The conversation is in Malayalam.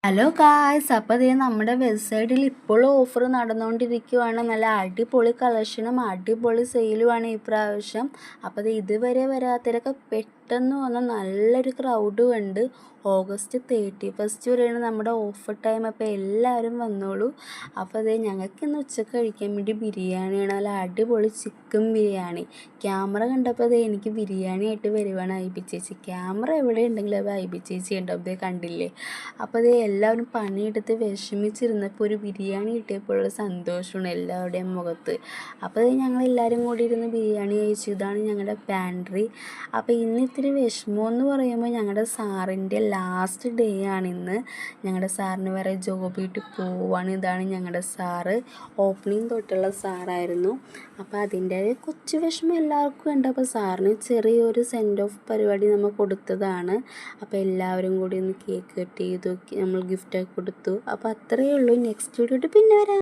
ഹലോ ഗായ്സ്, അപ്പോൾ ദേ നമ്മുടെ വെബ്സൈറ്റിൽ ഇപ്പോഴും ഓഫർ നടന്നുകൊണ്ടിരിക്കുകയാണ്. നല്ല അടിപൊളി കളക്ഷനും അടിപൊളി സെയിലുമാണ് ഈ പ്രാവശ്യം. അപ്പോൾ അത് ഇതുവരെ വരാത്തവരൊക്കെ പെട്ടെന്ന് വന്ന് നല്ലൊരു ക്രൗഡും ഉണ്ട്. ഓഗസ്റ്റ് 31 വരെയാണ് നമ്മുടെ ഓഫർ ടൈം. അപ്പോൾ എല്ലാവരും വന്നോളൂ. അപ്പോൾ അതേ ഞങ്ങൾക്ക് ഇന്ന് ഉച്ചക്ക് കഴിക്കാൻ വേണ്ടി ബിരിയാണിയാണ്. നല്ല അടിപൊളി ചിക്കൻ ബിരിയാണി. ക്യാമറ കണ്ടപ്പോൾ അതേ എനിക്ക് ബിരിയാണി ആയിട്ട് വരുവാണ് ഐബി ചേച്ചി. ക്യാമറ എവിടെ ഉണ്ടെങ്കിലും അത് ഐബി ചേച്ചി ഉണ്ടാവും. അതേ കണ്ടില്ലേ. അപ്പോൾ അതേ എല്ലാവരും പണിയെടുത്ത് വിഷമിച്ചിരുന്നപ്പോൾ ഒരു ബിരിയാണി കിട്ടിയപ്പോഴുള്ള സന്തോഷമാണ് എല്ലാവരുടെയും മുഖത്ത്. അപ്പോൾ അത് ഞങ്ങളെല്ലാവരും കൂടി ഇരുന്ന് ബിരിയാണി കഴിച്ചു. ഇതാണ് ഞങ്ങളുടെ പാൻട്രി. അപ്പോൾ ഇന്ന് ഇത്തിരി വിഷമമെന്ന് പറയുമ്പോൾ ഞങ്ങളുടെ സാറിൻ്റെ ലാസ്റ്റ് ഡേ ആണിന്ന്. ഞങ്ങളുടെ സാറിന് വേറെ ജോബിട്ട് പോവാണ്. ഇതാണ് ഞങ്ങളുടെ സാറ്. ഓപ്പണിങ് തൊട്ടുള്ള സാറായിരുന്നു. അപ്പോൾ അതിൻ്റെ കൊച്ചു വിഷമം എല്ലാവർക്കും ഉണ്ട്. അപ്പോൾ സാറിന് ചെറിയൊരു സെൻഡ് ഓഫ് പരിപാടി നമ്മൾ കൊടുത്തതാണ്. അപ്പോൾ എല്ലാവരും കൂടി ഒന്ന് കേക്ക് കട്ട് ചെയ്തു, നമ്മൾ ഗിഫ്റ്റൊക്കെ കൊടുത്തു. അപ്പോൾ അത്രയേ ഉള്ളൂ. നെക്സ്റ്റ് വീഡിയോ പിന്നെ വരാം.